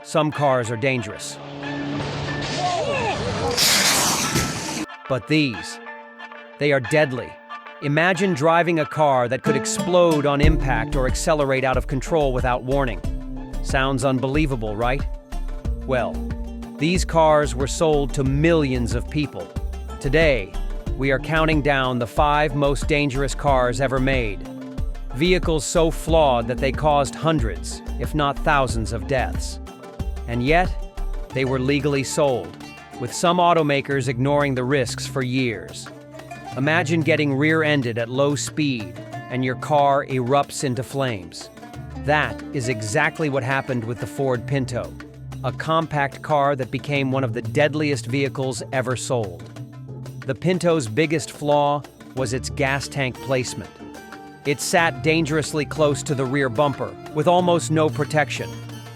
some cars are dangerous. But these, they are deadly. Imagine driving a car that could explode on impact or accelerate out of control without warning. Sounds unbelievable, right? Well, these cars were sold to millions of people. Today, we are counting down the 5 most dangerous cars ever made. Vehicles so flawed that they caused hundreds, if not thousands of deaths. And yet, they were legally sold, with some automakers ignoring the risks for years. Imagine getting rear-ended at low speed and your car erupts into flames. That is exactly what happened with the Ford Pinto, a compact car that became one of the deadliest vehicles ever sold. The Pinto's biggest flaw was its gas tank placement. It sat dangerously close to the rear bumper, with almost no protection.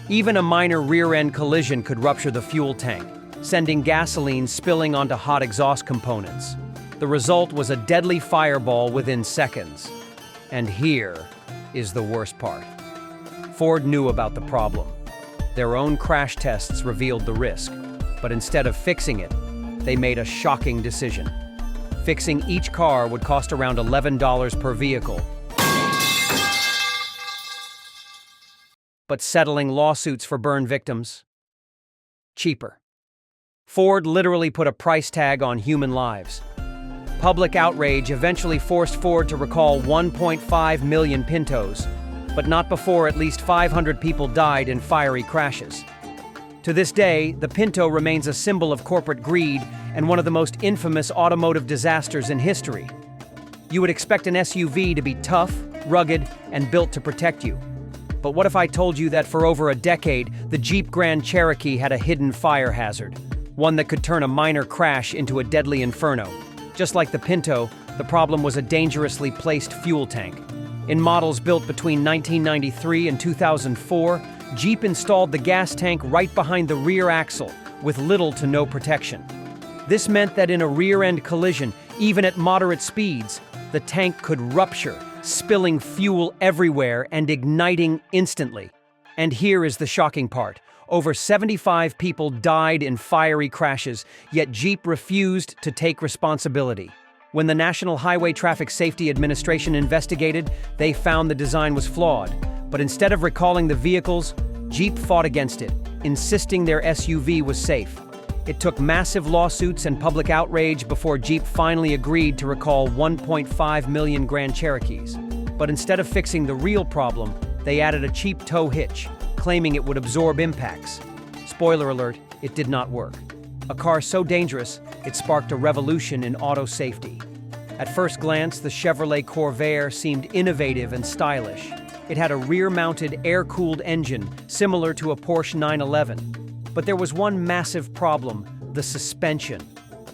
Even a minor rear-end collision could rupture the fuel tank, sending gasoline spilling onto hot exhaust components. The result was a deadly fireball within seconds. And here is the worst part. Ford knew about the problem. Their own crash tests revealed the risk, but instead of fixing it, they made a shocking decision. Fixing each car would cost around $11 per vehicle. But settling lawsuits for burn victims? Cheaper. Ford literally put a price tag on human lives. Public outrage eventually forced Ford to recall 1.5 million Pintos, but not before at least 500 people died in fiery crashes. To this day, the Pinto remains a symbol of corporate greed and one of the most infamous automotive disasters in history. You would expect an SUV to be tough, rugged, and built to protect you. But what if I told you that for over a decade, the Jeep Grand Cherokee had a hidden fire hazard, one that could turn a minor crash into a deadly inferno? Just like the Pinto, the problem was a dangerously placed fuel tank. In models built between 1993 and 2004, Jeep installed the gas tank right behind the rear axle, with little to no protection. This meant that in a rear-end collision, even at moderate speeds, the tank could rupture, spilling fuel everywhere and igniting instantly. And here is the shocking part. Over 75 people died in fiery crashes, yet Jeep refused to take responsibility. When the National Highway Traffic Safety Administration investigated, they found the design was flawed. But instead of recalling the vehicles, Jeep fought against it, insisting their SUV was safe. It took massive lawsuits and public outrage before Jeep finally agreed to recall 1.5 million Grand Cherokees. But instead of fixing the real problem, they added a cheap tow hitch, claiming it would absorb impacts. Spoiler alert, it did not work. A car so dangerous, it sparked a revolution in auto safety. At first glance, the Chevrolet Bel Air seemed innovative and stylish. It had a rear-mounted, air-cooled engine, similar to a Porsche 911. But there was one massive problem: the suspension.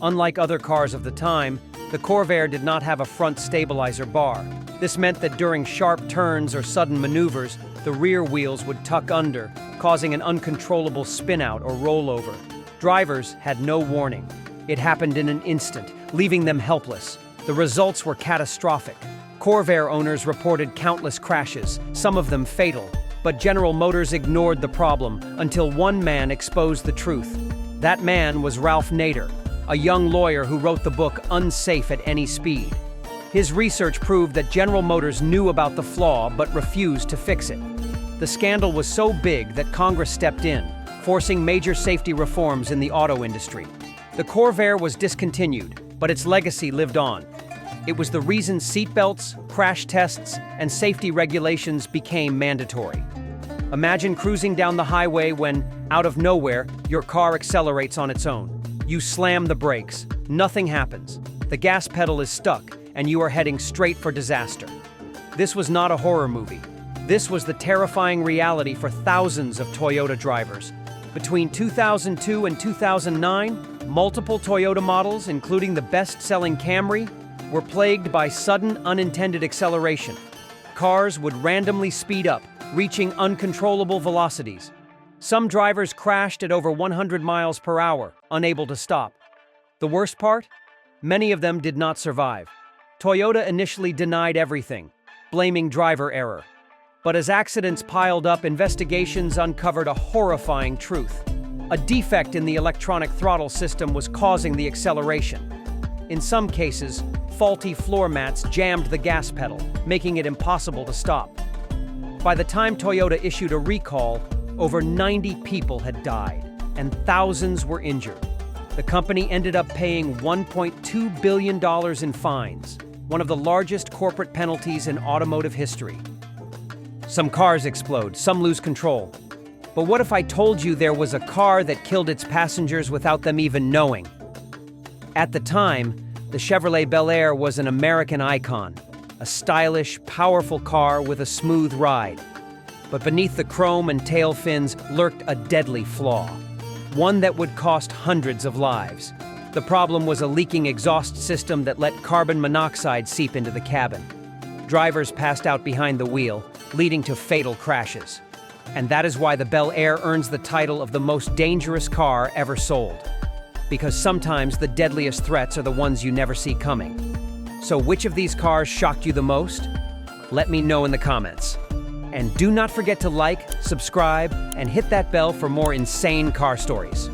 Unlike other cars of the time, the Bel Air did not have a front stabilizer bar. This meant that during sharp turns or sudden maneuvers, the rear wheels would tuck under, causing an uncontrollable spin-out or rollover. Drivers had no warning. It happened in an instant, leaving them helpless. The results were catastrophic. Bel Air owners reported countless crashes, some of them fatal. But General Motors ignored the problem until one man exposed the truth. That man was Ralph Nader, a young lawyer who wrote the book Unsafe at Any Speed. His research proved that General Motors knew about the flaw but refused to fix it. The scandal was so big that Congress stepped in, forcing major safety reforms in the auto industry. The Bel Air was discontinued, but its legacy lived on. It was the reason seatbelts, crash tests, and safety regulations became mandatory. Imagine cruising down the highway when, out of nowhere, your car accelerates on its own. You slam the brakes, nothing happens. The gas pedal is stuck, and you are heading straight for disaster. This was not a horror movie. This was the terrifying reality for thousands of Toyota drivers. Between 2002 and 2009, multiple Toyota models, including the best-selling Camry, were plagued by sudden, unintended acceleration. Cars would randomly speed up, reaching uncontrollable velocities. Some drivers crashed at over 100 miles per hour, unable to stop. The worst part? Many of them did not survive. Toyota initially denied everything, blaming driver error. But as accidents piled up, investigations uncovered a horrifying truth. A defect in the electronic throttle system was causing the acceleration. In some cases, faulty floor mats jammed the gas pedal, making it impossible to stop. By the time Toyota issued a recall, over 90 people had died, and thousands were injured. The company ended up paying $1.2 billion in fines, one of the largest corporate penalties in automotive history. Some cars explode, some lose control. But what if I told you there was a car that killed its passengers without them even knowing? At the time, the Chevrolet Bel Air was an American icon, a stylish, powerful car with a smooth ride. But beneath the chrome and tail fins lurked a deadly flaw, one that would cost hundreds of lives. The problem was a leaking exhaust system that let carbon monoxide seep into the cabin. Drivers passed out behind the wheel, leading to fatal crashes. And that is why the Bel Air earns the title of the most dangerous car ever sold. Because sometimes the deadliest threats are the ones you never see coming. So which of these cars shocked you the most? Let me know in the comments. And do not forget to like, subscribe, and hit that bell for more insane car stories.